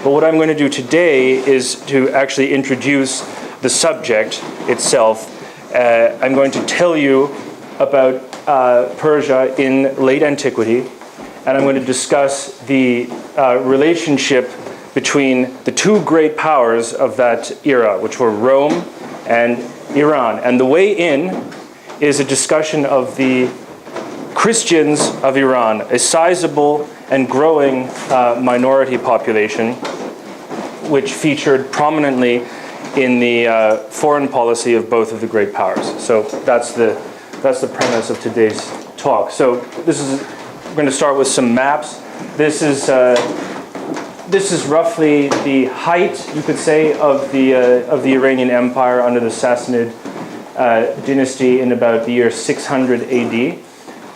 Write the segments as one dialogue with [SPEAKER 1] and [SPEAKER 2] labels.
[SPEAKER 1] But what I'm going to do today is to actually introduce the subject itself. I'm going to tell you about Persia in late antiquity, and I'm going to discuss the relationship between the two great powers of that era, which were Rome and Iran. And the way in is a discussion of the Christians of Iran, a sizable and growing minority population, which featured prominently in the foreign policy of both of the great powers. So that's the premise of today's talk. So we're going to start with some maps. This is roughly the height, you could say, of the Iranian Empire under the Sassanid Dynasty in about the year 600 AD,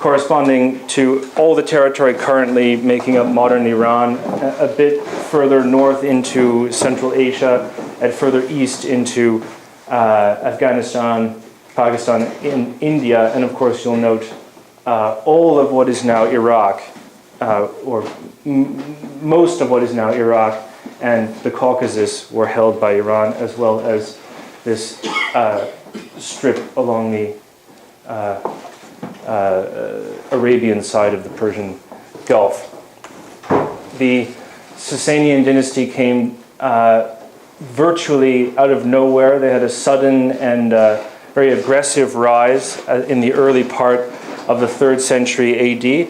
[SPEAKER 1] corresponding to all the territory currently making up modern Iran, a bit further north into Central Asia, and further east into Afghanistan, Pakistan, in India, and of course you'll note all of what is now Iraq, or most of what is now Iraq, and the Caucasus were held by Iran, as well as this strip along the Arabian side of the Persian Gulf. The Sasanian Dynasty came virtually out of nowhere. They had a sudden and very aggressive rise in the early part of the 3rd century AD.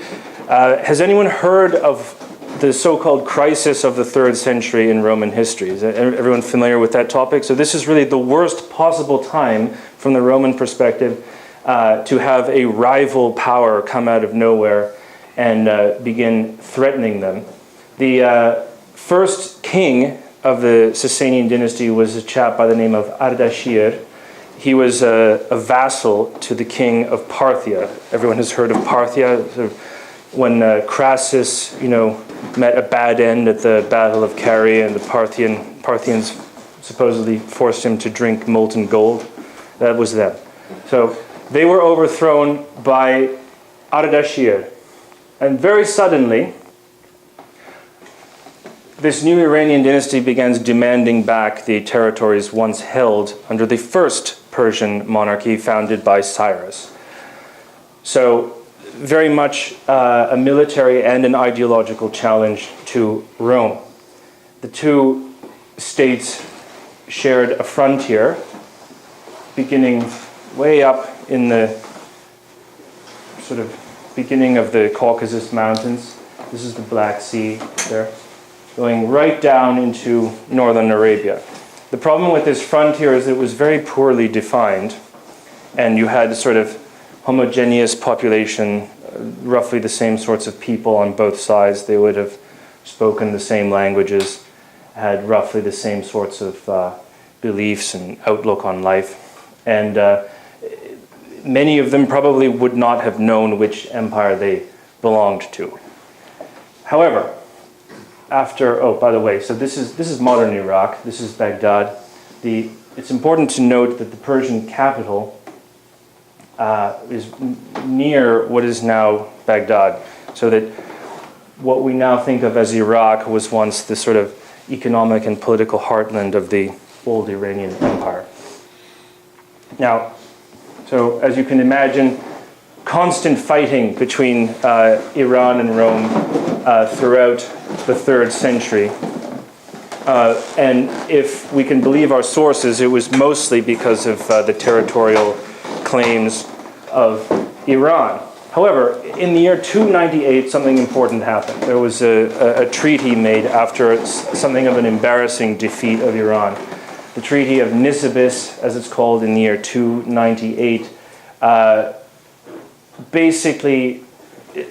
[SPEAKER 1] Has anyone heard of the so-called crisis of the 3rd century in Roman history? Is everyone familiar with that topic? So this is really the worst possible time from the Roman perspective to have a rival power come out of nowhere and begin threatening them. The first king of the Sasanian dynasty was a chap by the name of Ardashir. He was a vassal to the king of Parthia. Everyone has heard of Parthia. When Crassus, met a bad end at the Battle of Carrhae, and the Parthians supposedly forced him to drink molten gold. That was them. So they were overthrown by Ardashir. And very suddenly, this new Iranian dynasty begins demanding back the territories once held under the first Persian monarchy founded by Cyrus. So very much a military and an ideological challenge to Rome. The two states shared a frontier beginning way up in the sort of beginning of the Caucasus Mountains. This is the Black Sea there, going right down into northern Arabia. The problem with this frontier is it was very poorly defined, and you had a sort of homogeneous population, roughly the same sorts of people on both sides. They would have spoken the same languages, had roughly the same sorts of beliefs and outlook on life. And many of them probably would not have known which empire they belonged to. However, by the way, so this is modern Iraq. This is Baghdad. It's important to note that the Persian capital is near what is now Baghdad, so that what we now think of as Iraq was once the sort of economic and political heartland of the old Iranian Empire. Now, so as you can imagine, constant fighting between Iran and Rome throughout the 3rd century. And if we can believe our sources, it was mostly because of the territorial claims of Iran. However, in the year 298, something important happened. There was a treaty made after something of an embarrassing defeat of Iran. The Treaty of Nisibis, as it's called, in the year 298, basically,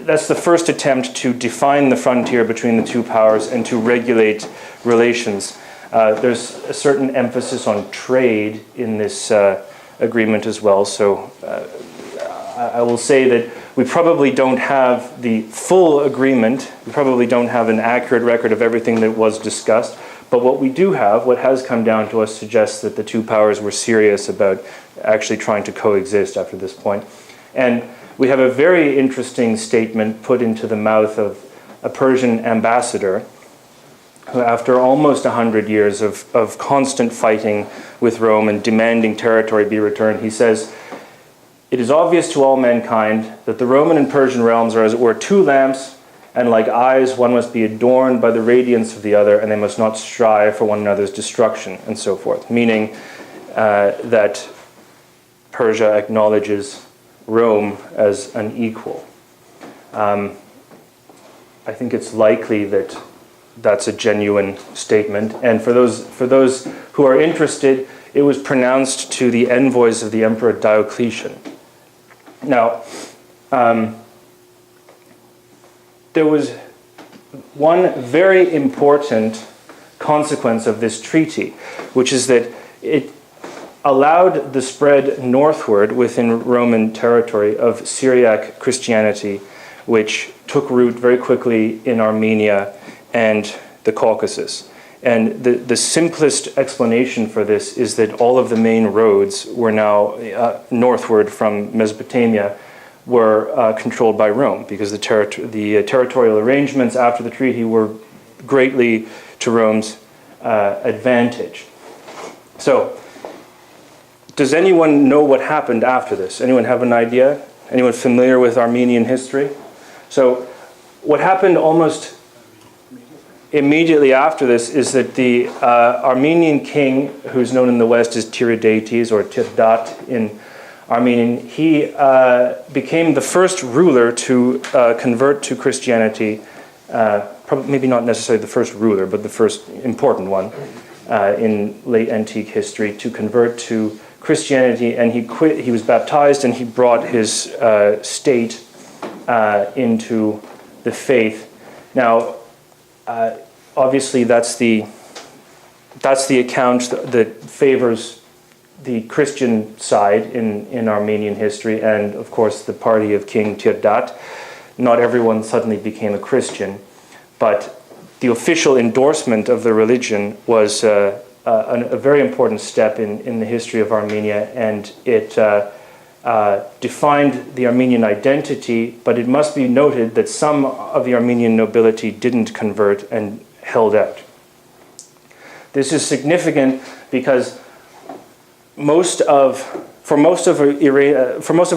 [SPEAKER 1] that's the first attempt to define the frontier between the two powers and to regulate relations. There's a certain emphasis on trade in this agreement as well. So I will say that we probably don't have the full agreement. We probably don't have an accurate record of everything that was discussed. But what we do have, what has come down to us, suggests that the two powers were serious about actually trying to coexist after this point. And we have a very interesting statement put into the mouth of a Persian ambassador who after almost 100 years of constant fighting with Rome and demanding territory be returned, he says, "It is obvious to all mankind that the Roman and Persian realms are as it were two lamps, and like eyes, one must be adorned by the radiance of the other, and they must not strive for one another's destruction," and so forth. Meaning that Persia acknowledges Rome as an equal. I think it's likely that that's a genuine statement. And for those who are interested, it was pronounced to the envoys of the Emperor Diocletian. Now, there was one very important consequence of this treaty, which is that it allowed the spread northward within Roman territory of Syriac Christianity, which took root very quickly in Armenia and the Caucasus. And the simplest explanation for this is that all of the main roads were now northward from Mesopotamia were controlled by Rome, because the territorial arrangements after the treaty were greatly to Rome's advantage. So, does anyone know what happened after this? Anyone have an idea? Anyone familiar with Armenian history? So, what happened almost immediately after this is that the Armenian king, who's known in the West as Tiridates or Tirdat in Armenian, he became the first ruler to convert to Christianity, probably maybe not necessarily the first ruler, but the first important one in late antique history to convert to Christianity, and he was baptized, and he brought his state into the faith. Now, obviously, that's the account that favors the Christian side in Armenian history, and of course the party of King Tirdat. Not everyone suddenly became a Christian, but the official endorsement of the religion was a very important step in the history of Armenia, and it defined the Armenian identity, but it must be noted that some of the Armenian nobility didn't convert and held out. This is significant because for most of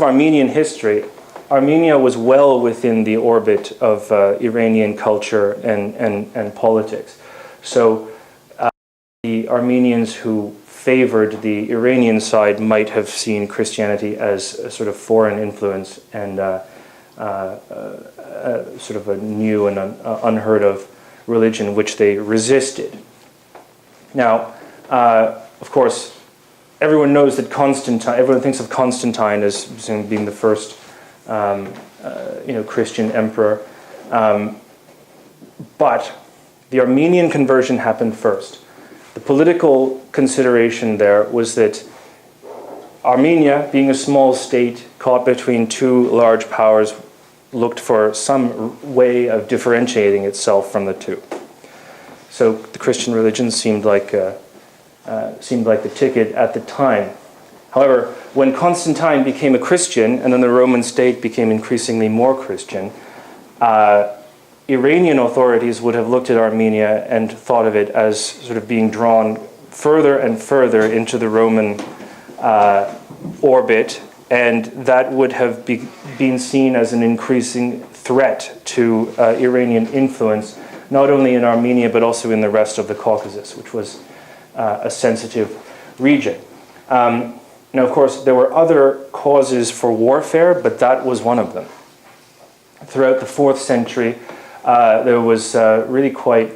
[SPEAKER 1] Armenian history, Armenia was well within the orbit of Iranian culture and politics. So the Armenians who favored the Iranian side might have seen Christianity as a sort of foreign influence and sort of a new and unheard of religion which they resisted. Now, of course, everyone knows that everyone thinks of Constantine as being the first Christian emperor. But the Armenian conversion happened first. The political consideration there was that Armenia, being a small state caught between two large powers, looked for some way of differentiating itself from the two. So the Christian religion seemed like the ticket at the time. However, when Constantine became a Christian, and then the Roman state became increasingly more Christian, Iranian authorities would have looked at Armenia and thought of it as sort of being drawn further and further into the Roman orbit, and that would have been seen as an increasing threat to Iranian influence, not only in Armenia but also in the rest of the Caucasus, which was a sensitive region. Now, of course, there were other causes for warfare, but that was one of them. Throughout the 4th century, there was really quite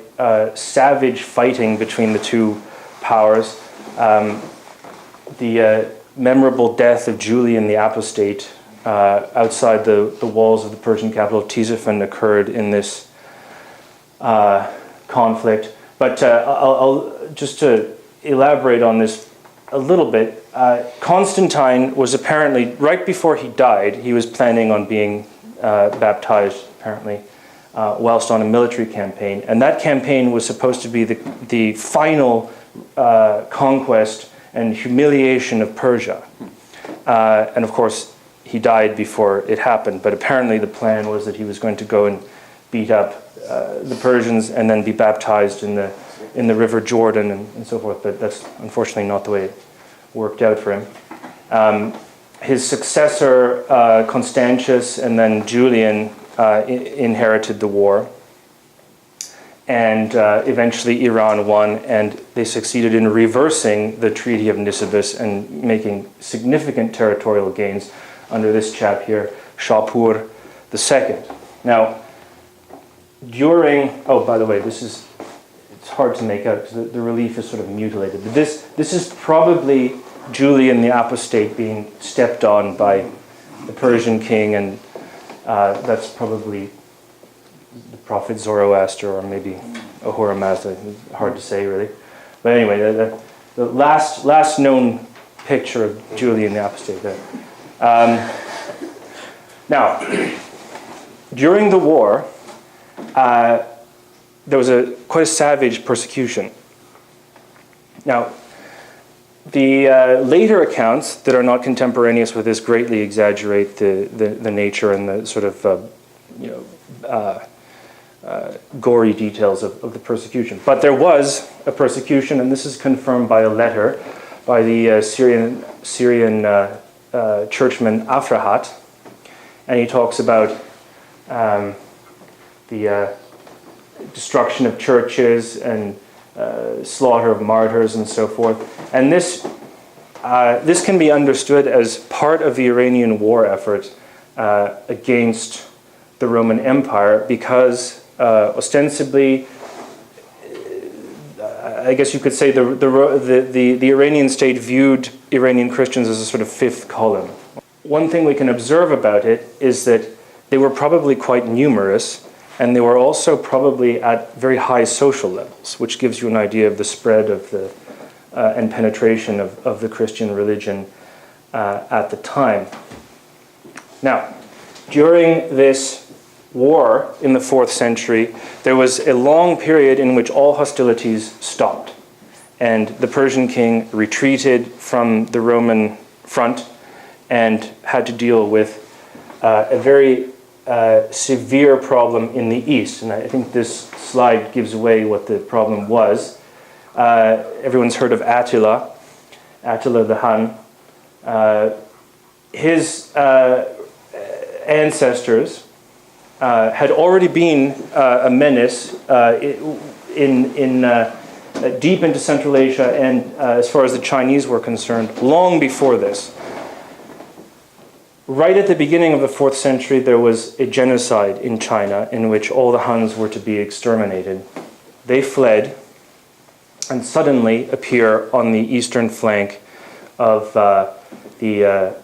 [SPEAKER 1] savage fighting between the two powers. The memorable death of Julian the Apostate outside the walls of the Persian capital Ctesiphon occurred in this conflict. But I'll just to elaborate on this a little bit, Constantine was apparently, right before he died, he was planning on being baptized, apparently, whilst on a military campaign. And that campaign was supposed to be the final conquest and humiliation of Persia. And of course, he died before it happened, but apparently the plan was that he was going to go and beat up the Persians and then be baptized in the River Jordan and so forth. But that's unfortunately not the way it worked out for him. His successor, Constantius and then Julian, inherited the war. And eventually Iran won, and they succeeded in reversing the Treaty of Nisibis and making significant territorial gains under this chap here, Shapur II. Now, by the way, it's hard to make out because the relief is sort of mutilated. But this is probably Julian the Apostate being stepped on by the Persian king, and that's probably the prophet Zoroaster or maybe Ahura Mazda. Hard to say, really. But anyway, the last known picture of Julian the Apostate there. Now, during the war, there was quite a savage persecution. Now, the later accounts that are not contemporaneous with this greatly exaggerate the nature and the sort of gory details of the persecution. But there was a persecution, and this is confirmed by a letter by the Syrian churchman Afrahat, and he talks about the destruction of churches and slaughter of martyrs and so forth. And this can be understood as part of the Iranian war effort against the Roman Empire, because ostensibly, I guess you could say the Iranian state viewed Iranian Christians as a sort of fifth column. One thing we can observe about it is that they were probably quite numerous, and they were also probably at very high social levels, which gives you an idea of the spread of and penetration of the Christian religion at the time. Now, during this war in the 4th century, there was a long period in which all hostilities stopped, and the Persian king retreated from the Roman front and had to deal with a very severe problem in the east. And I think this slide gives away what the problem was. Everyone's heard of Attila the Hun. His ancestors had already been a menace deep into Central Asia and as far as the Chinese were concerned, long before this. Right at the beginning of the 4th century, there was a genocide in China in which all the Huns were to be exterminated. They fled and suddenly appear on the eastern flank of the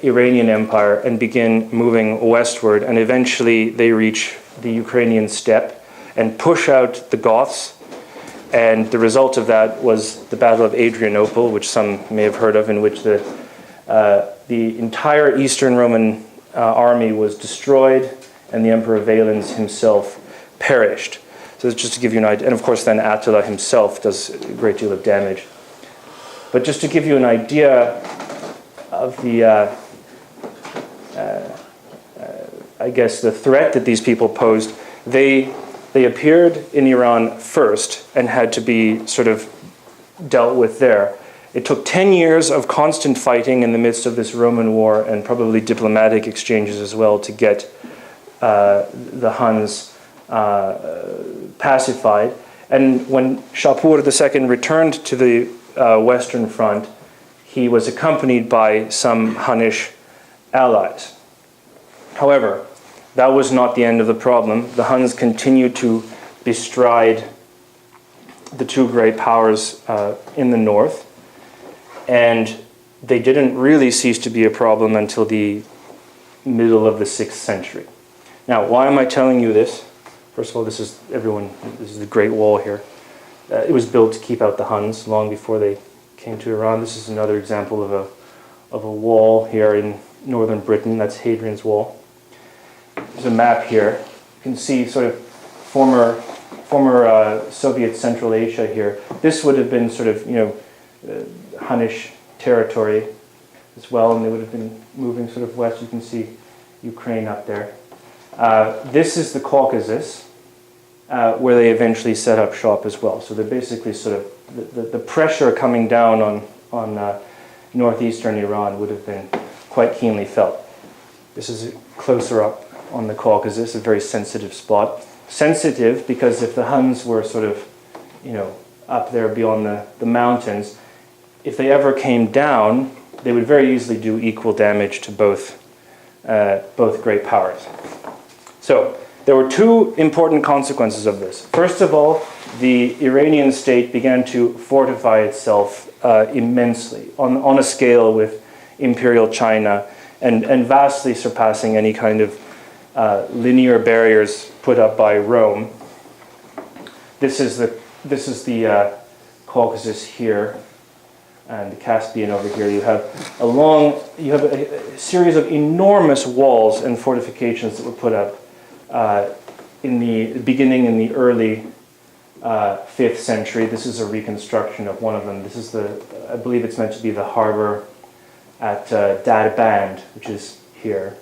[SPEAKER 1] Iranian Empire and begin moving westward, and eventually they reach the Ukrainian steppe and push out the Goths. And the result of that was the Battle of Adrianople, which some may have heard of, in which the entire Eastern Roman army was destroyed, and the Emperor Valens himself perished. So that's just to give you an idea. And of course then Attila himself does a great deal of damage. But just to give you an idea of the, I guess, the threat that these people posed, they appeared in Iran first and had to be sort of dealt with there. It took 10 years of constant fighting in the midst of this Roman war, and probably diplomatic exchanges as well, to get the Huns pacified. And when Shapur II returned to the Western Front, he was accompanied by some Hunnish allies. However, that was not the end of the problem. The Huns continued to bestride the two great powers in the north, and they didn't really cease to be a problem until the middle of the 6th century. Now, why am I telling you this? First of all, this is the Great Wall here. It was built to keep out the Huns long before they came to Iran. This is another example of a wall here in northern Britain. That's Hadrian's Wall. There's a map here. You can see sort of former Soviet Central Asia here. This would have been sort of, Hunnish territory as well, and they would have been moving sort of west. You can see Ukraine up there. This is the Caucasus, where they eventually set up shop as well. So they're basically sort of, the pressure coming down on northeastern Iran would have been quite keenly felt. This is closer up on the Caucasus, a very sensitive spot. Sensitive because if the Huns were sort of, up there beyond the mountains, if they ever came down, they would very easily do equal damage to both great powers. So there were two important consequences of this. First of all, the Iranian state began to fortify itself immensely on a scale with Imperial China and vastly surpassing any kind of linear barriers put up by Rome. This is the Caucasus here, and the Caspian over here. You have a series of enormous walls and fortifications that were put up beginning in the early 5th century. This is a reconstruction of one of them. This is I believe it's meant to be the harbor at Dadaband, which is here.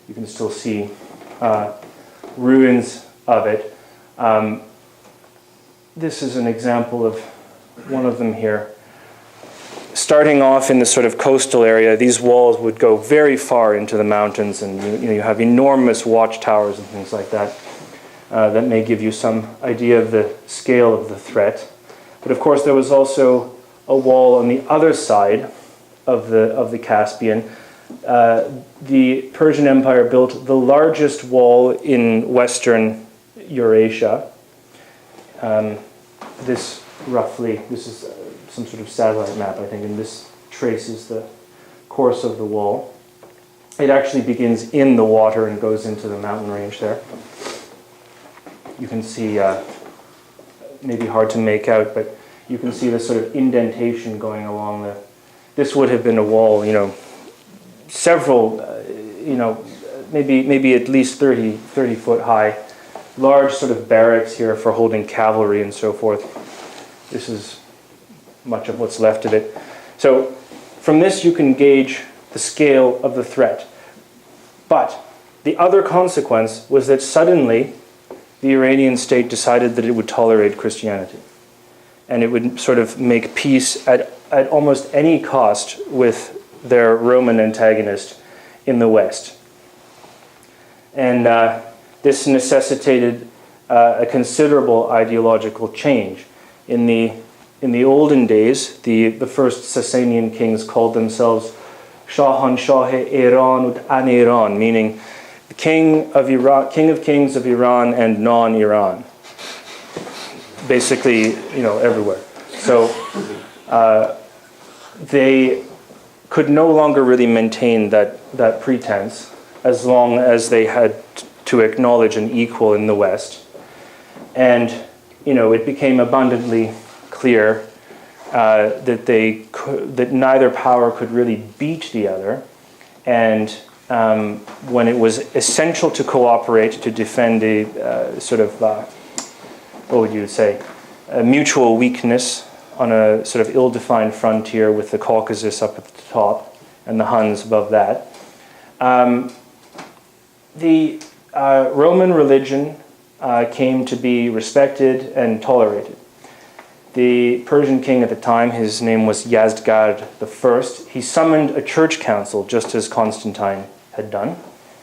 [SPEAKER 1] You can still see ruins of it. This is an example of one of them here. Starting off in the sort of coastal area, these walls would go very far into the mountains, and you have enormous watchtowers and things like that. That may give you some idea of the scale of the threat. But of course, there was also a wall on the other side of the Caspian. The Persian Empire built the largest wall in Western Eurasia. This is some sort of satellite map, I think, and this traces the course of the wall. It actually begins in the water and goes into the mountain range there. You can see, maybe hard to make out, but you can see the sort of indentation going along this would have been a wall, several, maybe at least 30 foot high. Large sort of barracks here for holding cavalry and so forth. This is much of what's left of it. So from this you can gauge the scale of the threat. But the other consequence was that suddenly the Iranian state decided that it would tolerate Christianity. And it would sort of make peace at almost any cost with their Roman antagonist in the West. And this necessitated a considerable ideological change. In the olden days, the first Sasanian kings called themselves Shahanshah Iran ud An Iran, meaning the king of kings of Iran and non-Iran. Basically, everywhere. So they could no longer really maintain that pretense as long as they had to acknowledge an equal in the West. And, it became abundantly clear that neither power could really beat the other. And when it was essential to cooperate to defend a sort of, what would you say, a mutual weakness on a sort of ill-defined frontier with the Caucasus up at the top and the Huns above that, the Roman religion came to be respected and tolerated. The Persian king at the time, his name was Yazdgerd I, he summoned a church council just as Constantine had done,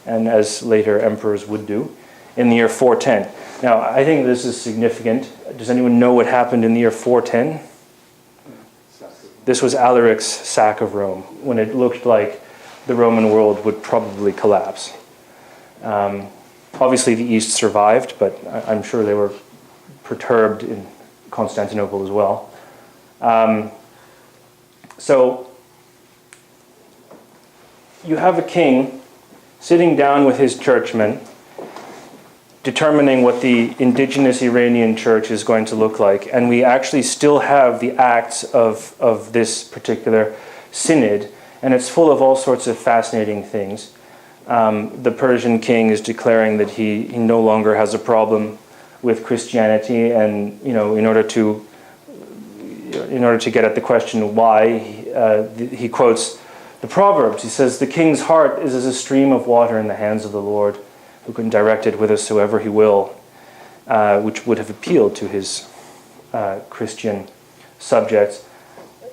[SPEAKER 1] and as later emperors would do, in the year 410. Now, I think this is significant. Does anyone know what happened in the year 410? This was Alaric's sack of Rome, when it looked like the Roman world would probably collapse. Obviously, the East survived, but I'm sure they were perturbed in Constantinople as well. So you have a king sitting down with his churchmen, determining what the indigenous Iranian church is going to look like. And we actually still have the acts of this particular synod, and it's full of all sorts of fascinating things. The Persian king is declaring that he no longer has a problem with Christianity, and in order to get at the question why, he quotes the Proverbs. He says, "The king's heart is as a stream of water in the hands of the Lord. who can direct it whithersoever he will, which would have appealed to his Christian subjects.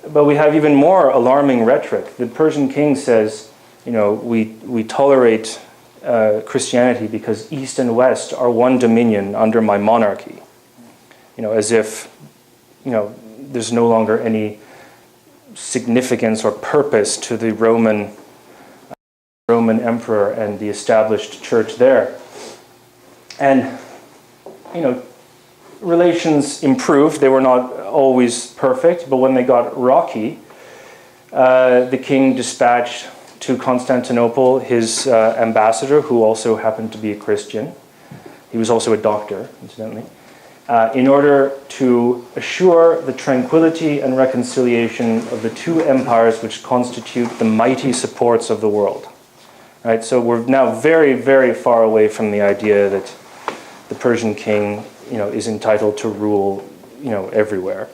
[SPEAKER 1] But we have even more alarming rhetoric. The Persian king says, we tolerate Christianity because East and West are one dominion under my monarchy. As if, there's no longer any significance or purpose to the Roman emperor and the established church there. And, relations improved. They were not always perfect, but when they got rocky, the king dispatched to Constantinople his ambassador, who also happened to be a Christian. He was also a doctor, incidentally, in order to assure the tranquility and reconciliation of the two empires which constitute the mighty supports of the world. Right? So we're now very, very far away from the idea that the Persian king, is entitled to rule, everywhere,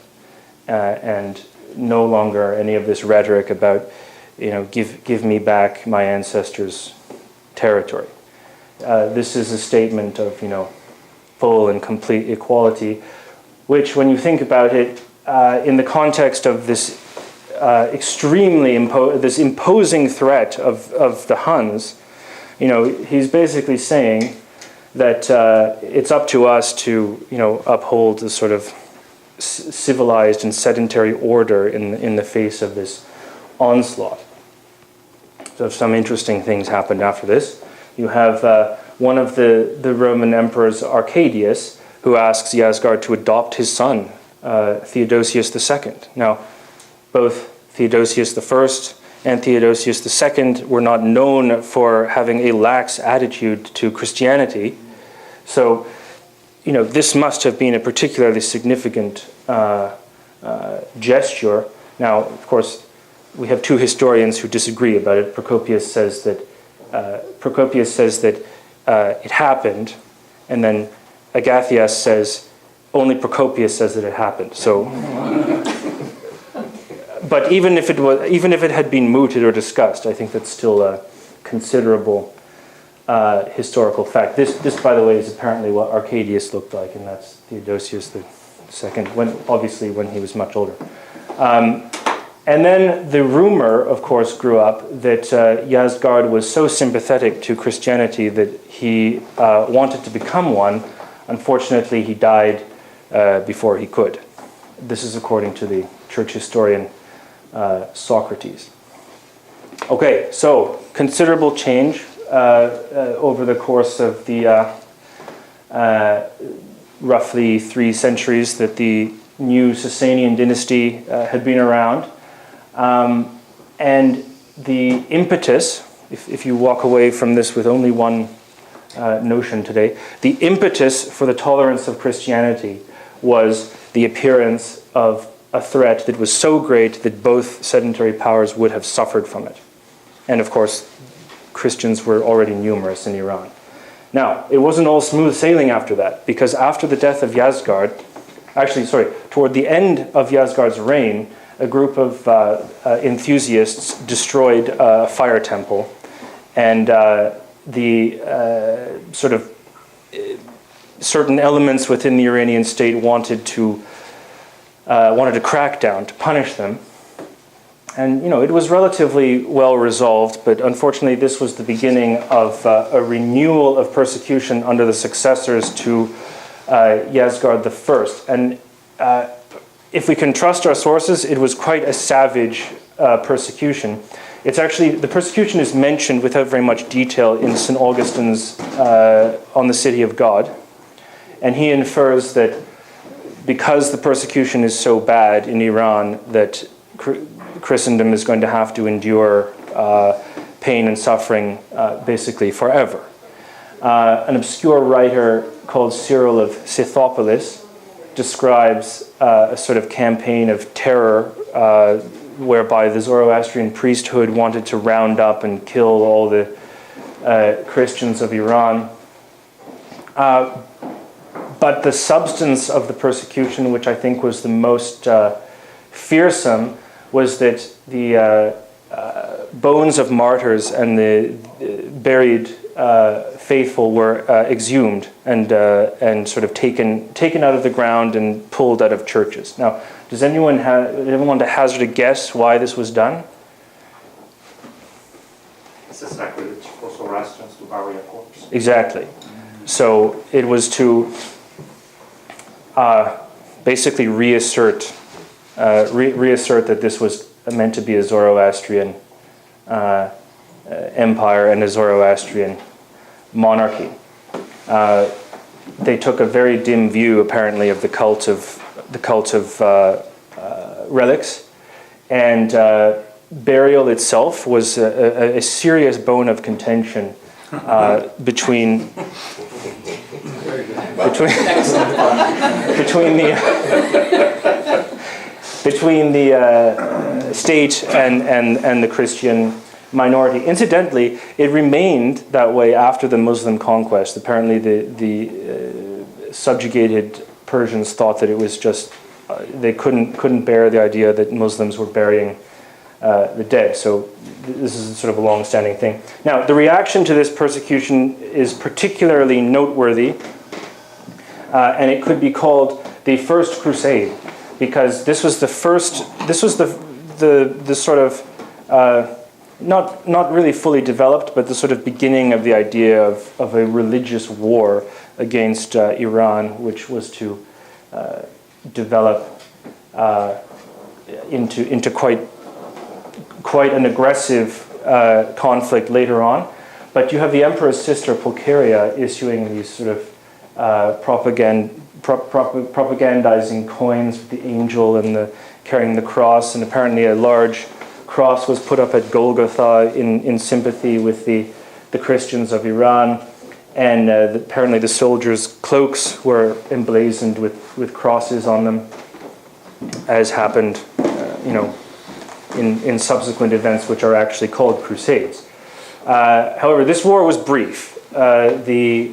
[SPEAKER 1] and no longer any of this rhetoric about, give me back my ancestors' territory. This is a statement of, full and complete equality, which, when you think about it, in the context of this this imposing threat of the Huns, he's basically saying that it's up to us to, uphold the sort of civilized and sedentary order in the face of this onslaught. So some interesting things happened after this. You have one of the Roman emperors, Arcadius, who asks Yasgard to adopt his son, Theodosius II. Now, both Theodosius I and Theodosius II were not known for having a lax attitude to Christianity. So, this must have been a particularly significant gesture. Now, of course, we have two historians who disagree about it. Procopius says that it happened, and then Agathias says only Procopius says that it happened. So, but even if it had been mooted or discussed, I think that's still a considerable historical fact. This, by the way, is apparently what Arcadius looked like, and that's Theodosius II, when he was much older. And then the rumor, of course, grew up that Yasgard was so sympathetic to Christianity that he wanted to become one. Unfortunately, he died before he could. This is according to the church historian Socrates. Okay, so considerable change over the course of the roughly 3 centuries that the new Sasanian dynasty had been around. And the impetus, if you walk away from this with only one notion today, the impetus for the tolerance of Christianity was the appearance of a threat that was so great that both sedentary powers would have suffered from it. And of course, Christians were already numerous in Iran. Now, it wasn't all smooth sailing after that, because after the death of Yasgard, toward the end of Yasgard's reign, a group of enthusiasts destroyed a fire temple, and certain elements within the Iranian state wanted to crack down to punish them. And it was relatively well resolved, but unfortunately this was the beginning of a renewal of persecution under the successors to Yasgard I. And if we can trust our sources, it was quite a savage persecution. It's actually, the persecution is mentioned without very much detail in St. Augustine's On the City of God. And he infers that because the persecution is so bad in Iran that Christendom is going to have to endure pain and suffering basically forever. An obscure writer called Cyril of Scythopolis describes a sort of campaign of terror whereby the Zoroastrian priesthood wanted to round up and kill all the Christians of Iran. But the substance of the persecution, which I think was the most fearsome, was that the bones of martyrs and the buried faithful were exhumed and sort of taken out of the ground and pulled out of churches. Now, does anyone want to hazard a guess why this was done?
[SPEAKER 2] It's a sacrilege for Zoroastrians to bury a corpse.
[SPEAKER 1] Exactly. So it was to basically reassert that this was meant to be a Zoroastrian empire and a Zoroastrian monarchy. They took a very dim view, apparently, of the cult of relics, and burial itself was a serious bone of contention between the state and the Christian minority. Incidentally, it remained that way after the Muslim conquest. Apparently, the subjugated Persians thought that it was just they couldn't bear the idea that Muslims were burying the dead. So this is sort of a long-standing thing. Now, the reaction to this persecution is particularly noteworthy, and it could be called the First Crusade, because this was the first. This was the sort of not really fully developed, but the sort of beginning of the idea of a religious war against Iran, which was to develop into quite an aggressive conflict later on. But you have the emperor's sister Pulcheria issuing these sort of propagandizing coins with the angel and carrying the cross, and apparently a large cross was put up at Golgotha in sympathy with the Christians of Iran, and apparently the soldiers' cloaks were emblazoned with crosses on them, as happened, in subsequent events, which are actually called crusades. However, this war was brief. The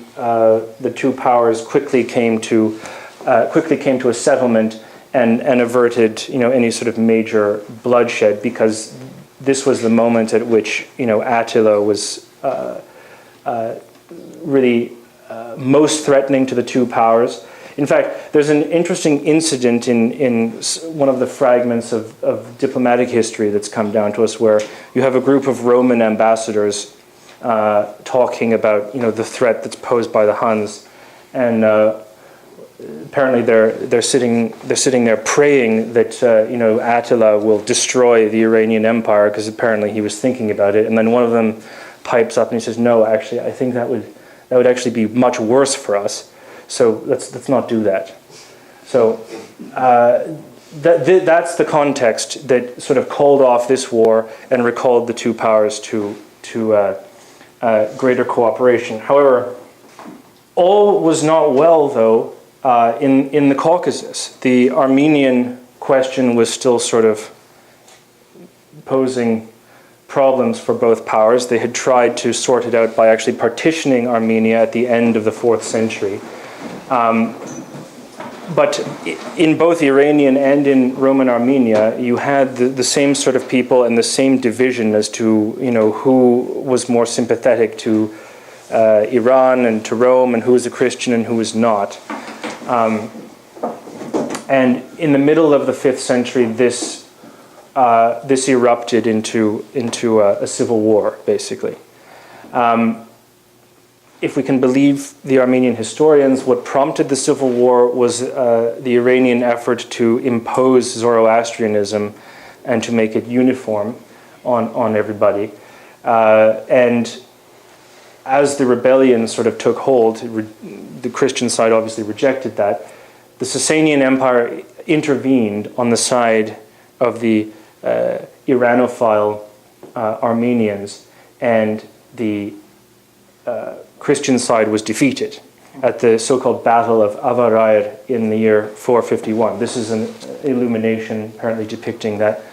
[SPEAKER 1] two powers quickly came to a settlement and averted any sort of major bloodshed, because this was the moment at which Attila was really most threatening to the two powers. In fact, there's an interesting incident in one of the fragments of diplomatic history that's come down to us, where you have a group of Roman ambassadors talking about the threat that's posed by the Huns, and apparently they're sitting there praying that Attila will destroy the Iranian Empire, because apparently he was thinking about it. And then one of them pipes up and he says, "No, actually, I think that would actually be much worse for us. So let's not do that." So that's the context that sort of called off this war and recalled the two powers to greater cooperation. However, all was not well, though, in the Caucasus. The Armenian question was still sort of posing problems for both powers. They had tried to sort it out by actually partitioning Armenia at the end of the 4th century. But in both Iranian and in Roman Armenia, you had the same sort of people and the same division as to who was more sympathetic to Iran and to Rome, and who was a Christian and who was not. And in the middle of the 5th century, this erupted into a civil war, basically. If we can believe the Armenian historians, what prompted the civil war was the Iranian effort to impose Zoroastrianism and to make it uniform on everybody. And as the rebellion sort of took hold, the Christian side obviously rejected that. The Sasanian Empire intervened on the side of the Iranophile Armenians, and the Christian side was defeated at the so-called Battle of Avarair in the year 451. This is an illumination apparently depicting that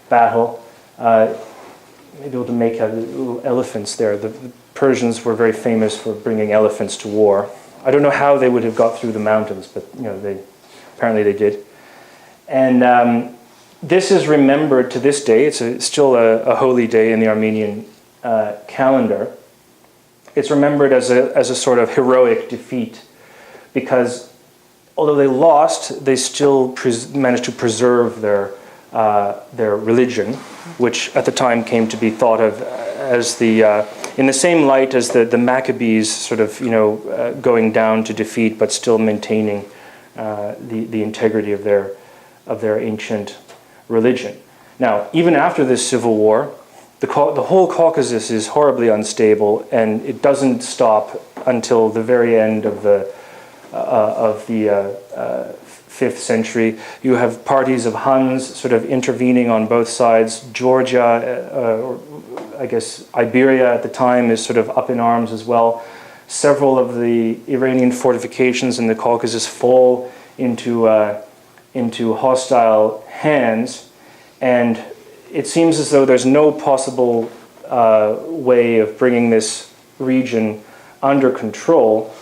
[SPEAKER 1] battle. Maybe able to make little elephants there. The Persians were very famous for bringing elephants to war. I don't know how they would have got through the mountains, but apparently they did. And this is remembered to this day. It's still a holy day in the Armenian calendar. it's remembered as a sort of heroic defeat, because although they lost, they still managed to preserve their religion, which at the time came to be thought of as in the same light as the Maccabees, sort of going down to defeat, but still maintaining the integrity of their ancient religion. Now, even after this civil war, the whole Caucasus is horribly unstable, and it doesn't stop until the very end of the 5th century. You have parties of Huns sort of intervening on both sides. Georgia, or I guess Iberia at the time, is sort of up in arms as well. Several of the Iranian fortifications in the Caucasus fall into hostile hands, and it seems as though there's no possible way of bringing this region under control.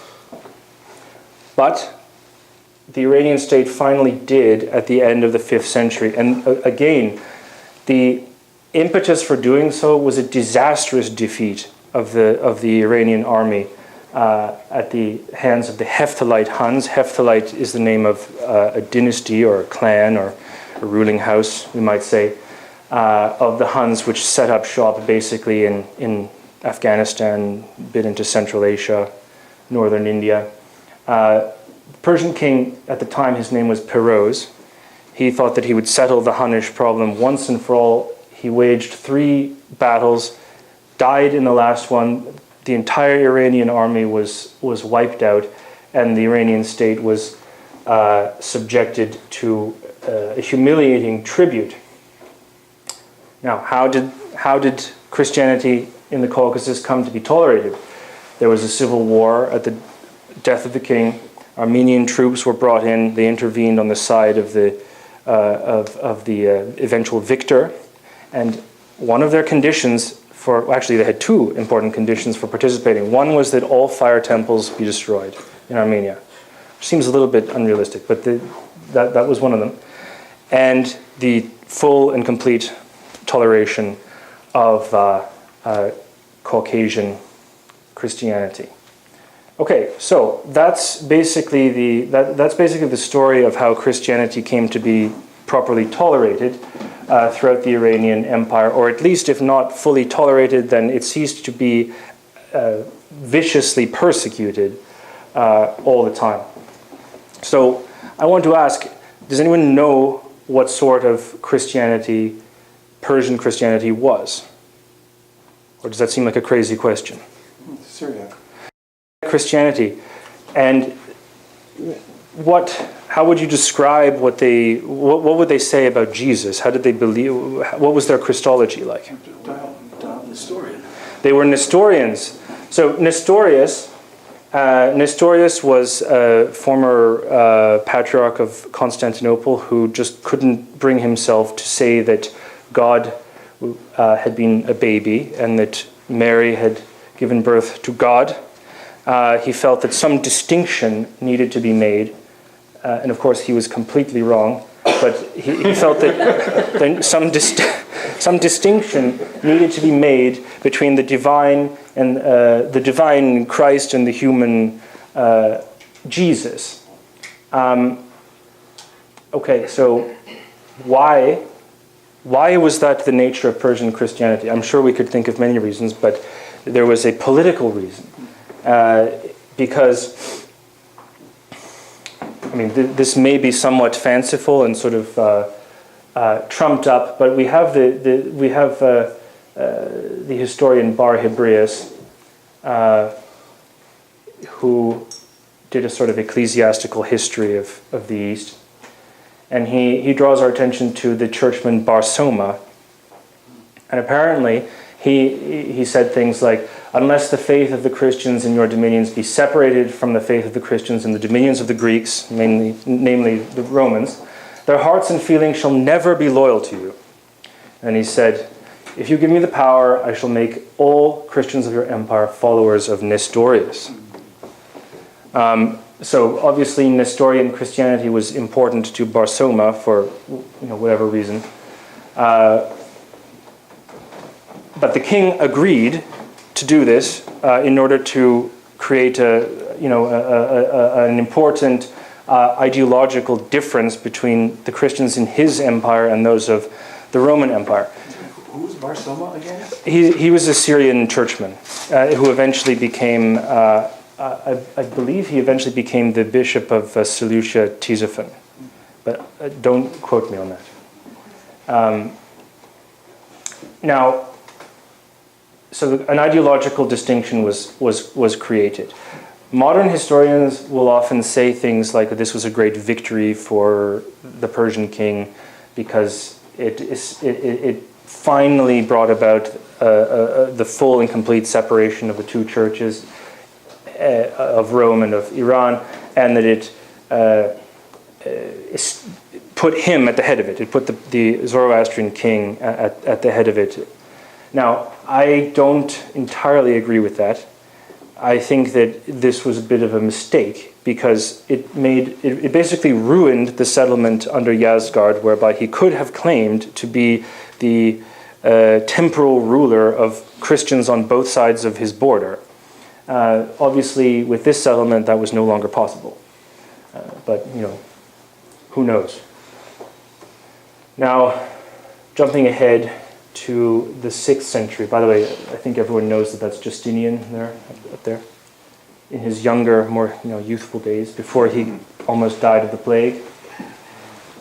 [SPEAKER 1] But the Iranian state finally did at the end of the 5th century. And again, the impetus for doing so was a disastrous defeat of the Iranian army at the hands of the Hephthalite Huns. Hephthalite is the name of a dynasty or a clan or a ruling house, we might say, of the Huns, which set up shop basically in Afghanistan, a bit into Central Asia, northern India. Persian king at the time, his name was Perose. He thought that he would settle the Hunnish problem once and for all. He waged 3 battles, died in the last one. The entire Iranian army was wiped out, and the Iranian state was subjected to a humiliating tribute. Now, how did Christianity in the Caucasus come to be tolerated? There was a civil war at the death of the king. Armenian troops were brought in. They intervened on the side of the eventual victor, and one of their conditions actually they had 2 important conditions for participating. One was that all fire temples be destroyed in Armenia, which seems a little bit unrealistic, but that was one of them, and the full and complete toleration of Caucasian Christianity. Okay, so that's basically the story of how Christianity came to be properly tolerated throughout the Iranian Empire, or at least if not fully tolerated, then it ceased to be viciously persecuted all the time. So I want to ask, does anyone know what sort of Christianity Persian Christianity was? Or does that seem like a crazy question?
[SPEAKER 3] Syria.
[SPEAKER 1] Christianity, and how would you describe what would they say about Jesus? How did they believe? What was their Christology like?
[SPEAKER 3] Nestorian.
[SPEAKER 1] They were Nestorians. So Nestorius was a former patriarch of Constantinople who just couldn't bring himself to say that God had been a baby and that Mary had given birth to God. He felt that some distinction needed to be made, and of course he was completely wrong, but he felt that some distinction needed to be made between the divine and the divine Christ and the human Jesus. Okay, so why was that the nature of Persian Christianity? I'm sure we could think of many reasons, but there was a political reason. Because, I mean, this may be somewhat fanciful and sort of trumped up, but we have the historian Bar Hebraeus, who did a sort of ecclesiastical history of the East, and he draws our attention to the churchman Bar Soma, and apparently he said things like, unless the faith of the Christians in your dominions be separated from the faith of the Christians in the dominions of the Greeks, namely the Romans, their hearts and feelings shall never be loyal to you. And he said, if you give me the power, I shall make all Christians of your empire followers of Nestorius. So obviously Nestorian Christianity was important to Bar Soma for whatever reason. But the king agreed to do this in order to create an important ideological difference between the Christians in his empire and those of the Roman Empire.
[SPEAKER 3] Who was Bar Soma again?
[SPEAKER 1] He was a Syrian churchman who eventually became, I believe he eventually became the bishop of Seleucia Ctesiphon. But don't quote me on that. Now, so an ideological distinction was created. Modern historians will often say things like this was a great victory for the Persian king because it finally brought about the full and complete separation of the two churches of Rome and of Iran, and that it put him at the head of it. It put the Zoroastrian king at the head of it. Now, I don't entirely agree with that. I think that this was a bit of a mistake because it basically ruined the settlement under Yazdgard, whereby he could have claimed to be the temporal ruler of Christians on both sides of his border. Obviously, with this settlement, that was no longer possible. But, who knows? Now, jumping ahead to the 6th century. By the way, I think everyone knows that that's Justinian there, up there, in his younger, more youthful days, before he almost died of the plague.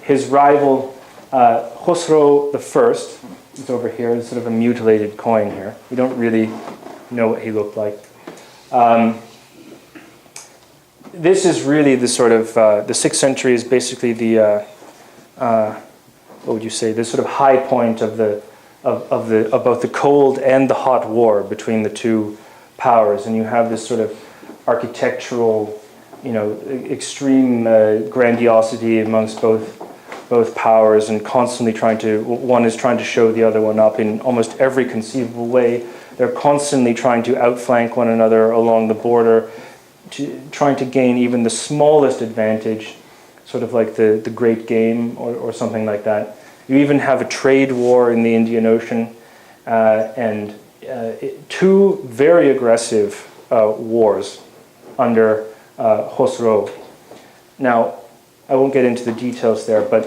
[SPEAKER 1] His rival, Khosrow I, is over here. There's sort of a mutilated coin here. We don't really know what he looked like. This is really the sort of, the 6th century is basically the, what would you say, the sort of high point of both the Cold and the Hot War between the two powers, and you have this sort of architectural, extreme grandiosity amongst both powers, and constantly one is trying to show the other one up in almost every conceivable way. They're constantly trying to outflank one another along the border, trying to gain even the smallest advantage, sort of like the Great Game or something like that. You even have a trade war in the Indian Ocean, and two very aggressive wars under Khosrow. Now, I won't get into the details there, but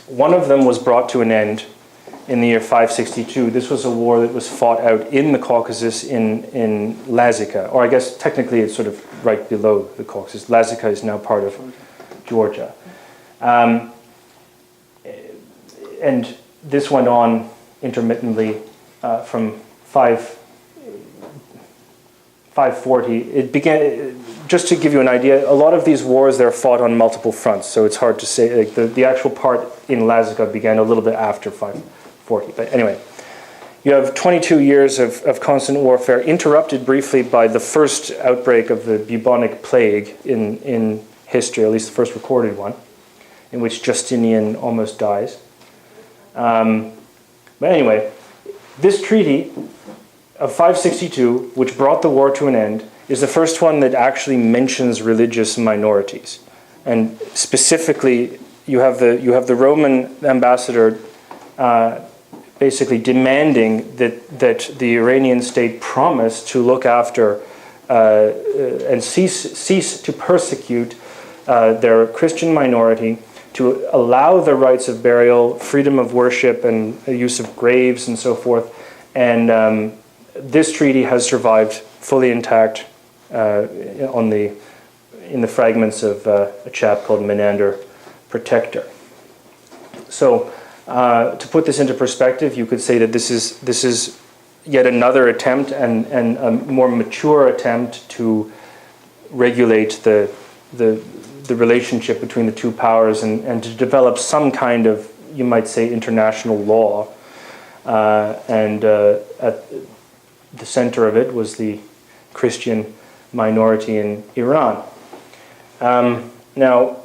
[SPEAKER 1] one of them was brought to an end in the year 562. This was a war that was fought out in the Caucasus in Lazica, or I guess technically it's sort of right below the Caucasus. Lazica is now part of Georgia. And this went on intermittently from 540. It began, just to give you an idea, a lot of these wars, they're fought on multiple fronts, so it's hard to say. Like the actual part in Lazica began a little bit after 540. But anyway, you have 22 years of constant warfare, interrupted briefly by the first outbreak of the bubonic plague in history, at least the first recorded one, in which Justinian almost dies. But anyway, this treaty of 562, which brought the war to an end, is the first one that actually mentions religious minorities. And specifically, you have the Roman ambassador basically demanding that the Iranian state promise to look after and cease to persecute their Christian minority, to allow the rights of burial, freedom of worship, and use of graves and so forth. And this treaty has survived fully intact in the fragments of a chap called Menander Protector. So to put this into perspective, you could say that this is yet another attempt and a more mature attempt to regulate the relationship between the two powers and to develop some kind of, you might say, international law. And at the center of it was the Christian minority in Iran. Now,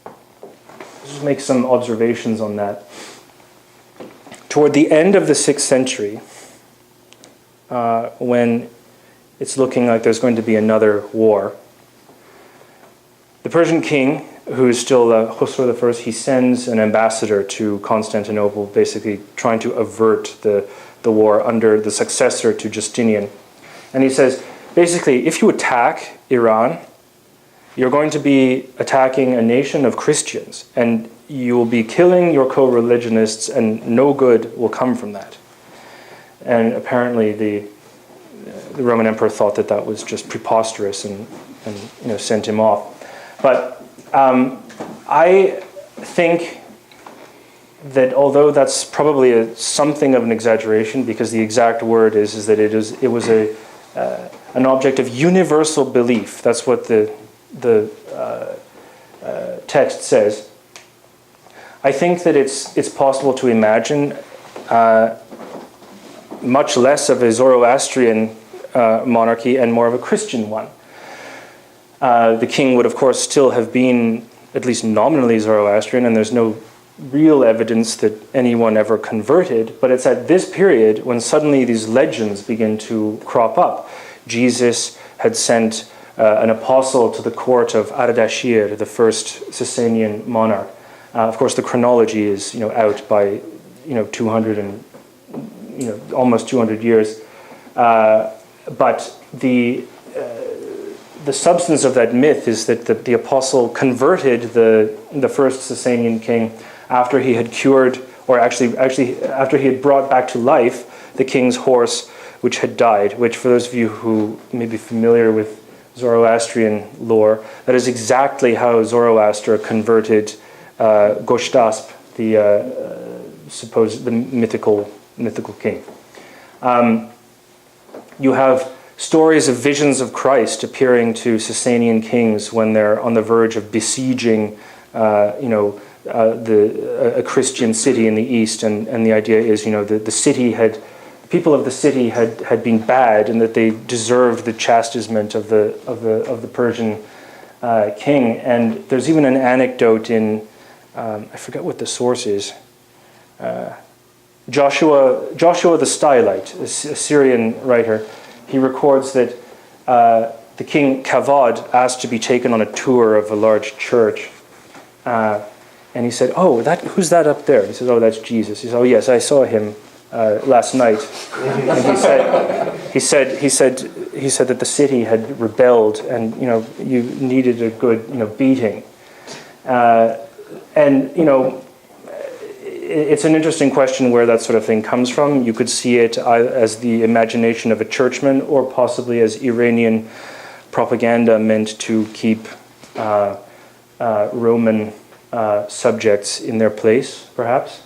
[SPEAKER 1] let's just make some observations on that. Toward the end of the 6th century, when it's looking like there's going to be another war, the Persian king, who is still Khosrow I, he sends an ambassador to Constantinople, basically trying to avert the the war under the successor to Justinian. And he says, basically, if you attack Iran, you're going to be attacking a nation of Christians, and you will be killing your co-religionists, and no good will come from that. And apparently the Roman emperor thought that that was just preposterous and sent him off. But I think that although that's probably something of an exaggeration, because the exact word is that it was an object of universal belief. That's what the text says. I think that it's possible to imagine much less of a Zoroastrian monarchy and more of a Christian one. The king would, of course, still have been at least nominally Zoroastrian, and there's no real evidence that anyone ever converted, but it's at this period when suddenly these legends begin to crop up. Jesus had sent an apostle to the court of Ardashir, the first Sasanian monarch. Of course, the chronology is out by 200 and almost 200 years, but the substance of that myth is that the apostle converted the first Sasanian king after he had cured, or actually after he had brought back to life the king's horse which had died, which for those of you who may be familiar with Zoroastrian lore, that is exactly how Zoroaster converted Goshtasp, the mythical king. You have stories of visions of Christ appearing to Sasanian kings when they're on the verge of besieging, a Christian city in the east, and the idea is, the people of the city had been bad, and that they deserved the chastisement of the Persian king. And there's even an anecdote in I forget what the source is. Joshua the Stylite, a Syrian writer, he records that the king Kavad asked to be taken on a tour of a large church. And he said, who's that up there? He says, that's Jesus. He said, oh yes, I saw him last night. And he said that the city had rebelled, and you needed a good beating. And it's an interesting question where that sort of thing comes from. You could see it as the imagination of a churchman, or possibly as Iranian propaganda meant to keep Roman subjects in their place, perhaps.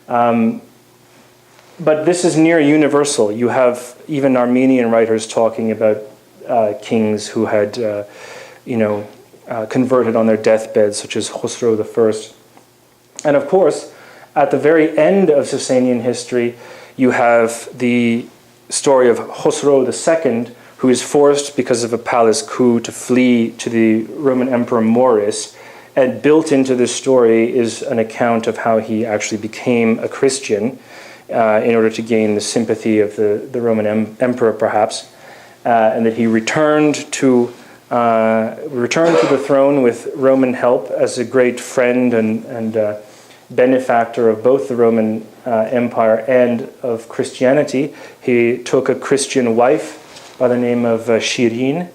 [SPEAKER 1] But this is near universal. You have even Armenian writers talking about kings who had, converted on their deathbeds, such as Khosrow I. And of course, at the very end of Sasanian history, you have the story of Khosrow II, who is forced, because of a palace coup, to flee to the Roman Emperor Maurice. And built into this story is an account of how he actually became a Christian in order to gain the sympathy of the Roman emperor, perhaps, and that he returned to the throne with Roman help as a great friend and benefactor of both the Roman Empire and of Christianity. He took a Christian wife by the name of Shirin,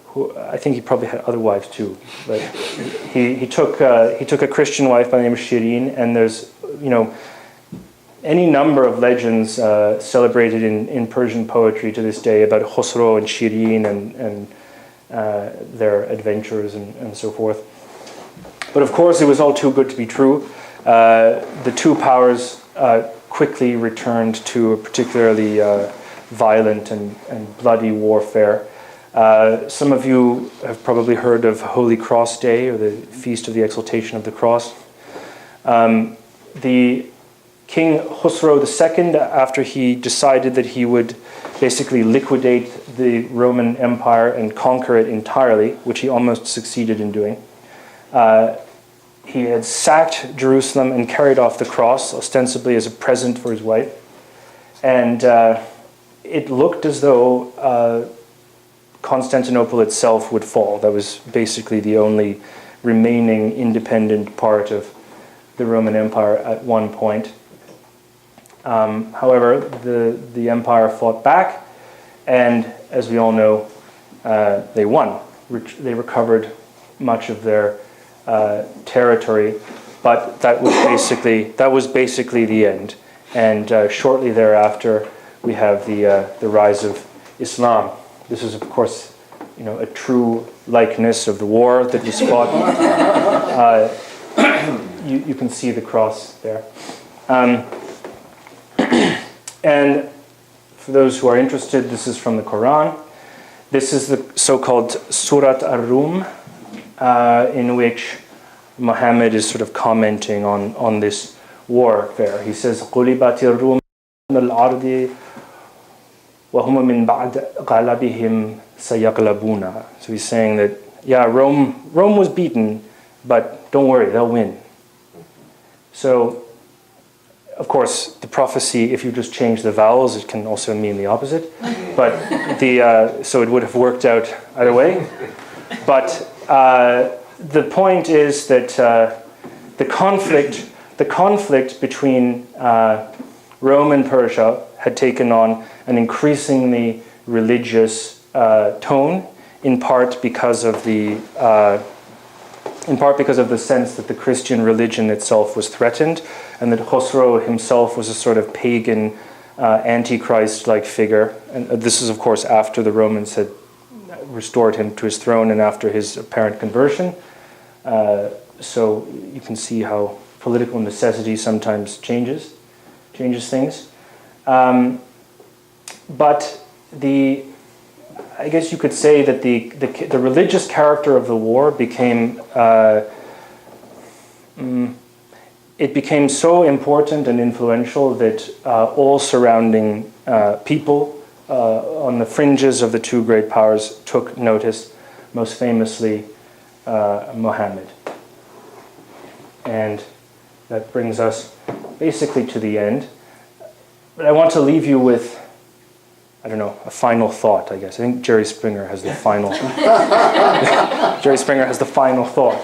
[SPEAKER 1] who I think he probably had other wives too, but he took a Christian wife by the name of Shirin, and there's any number of legends celebrated in Persian poetry to this day about Khosrow and Shirin and their adventures and so forth. But of course, it was all too good to be true. The two powers quickly returned to a particularly violent and bloody warfare. Some of you have probably heard of Holy Cross Day, or the Feast of the Exaltation of the Cross. The King Khosrow II, after he decided that he would basically liquidate the Roman Empire and conquer it entirely, which he almost succeeded in doing, he had sacked Jerusalem and carried off the cross, ostensibly as a present for his wife. And it looked as though Constantinople itself would fall. That was basically the only remaining independent part of the Roman Empire at one point. However, the empire fought back, and as we all know, they won. They recovered much of their territory, but that was basically the end. And shortly thereafter, we have the rise of Islam. This is, of course, a true likeness of the war that was fought. You can see the cross there. And for those who are interested, this is from the Quran. This is the so-called Surat Ar-Rum, in which Muhammad is sort of commenting on this warfare. He says, قُلِبَتِ الرُّومُ الْأَرْضِ وَهُمَ مِنْ بَعْدِ غَلَبِهِمْ سَيَغْلَبُونَ. So he's saying that, yeah, Rome was beaten, but don't worry, they'll win. So, of course, the prophecy, if you just change the vowels, it can also mean the opposite. But so it would have worked out either way. But the point is that the conflict between Rome and Persia had taken on an increasingly religious tone, in part because of the sense that the Christian religion itself was threatened, and that Khosrow himself was a sort of pagan, antichrist-like figure. And this is, of course, after the Romans had restored him to his throne and after his apparent conversion. So you can see how political necessity sometimes changes things. But I guess you could say that the religious character of the war became so important and influential that all surrounding people on the fringes of the two great powers took notice, most famously Muhammad. And that brings us basically to the end. But I want to leave you with, I don't know, a final thought, I guess. I think Jerry Springer has the final thought.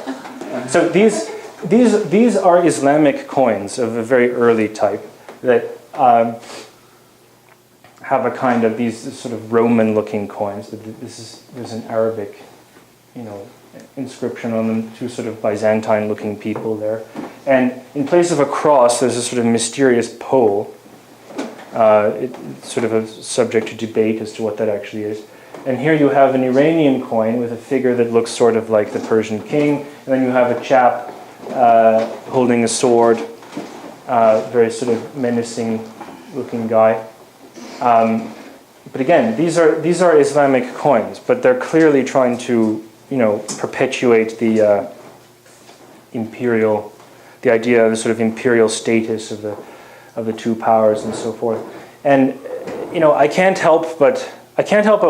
[SPEAKER 1] So these are Islamic coins of a very early type that have a kind of these sort of Roman-looking coins. There's an Arabic, inscription on them, two sort of Byzantine-looking people there. And in place of a cross, there's a sort of mysterious pole. It's sort of a subject to debate as to what that actually is. And here you have an Iranian coin with a figure that looks sort of like the Persian king. And then you have a chap holding a sword, very sort of menacing-looking guy. But again, these are Islamic coins, but they're clearly trying to, perpetuate the idea of the sort of imperial status of the two powers and so forth. And I can't help but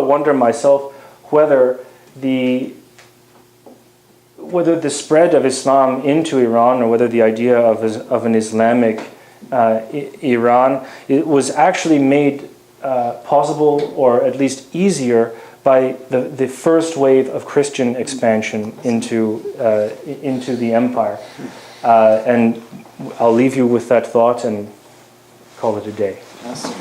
[SPEAKER 1] wonder myself whether the spread of Islam into Iran, or whether the idea of an Islamic Iran, it was actually made possible, or at least easier, by the first wave of Christian expansion into the empire. And I'll leave you with that thought and call it a day.
[SPEAKER 4] Awesome.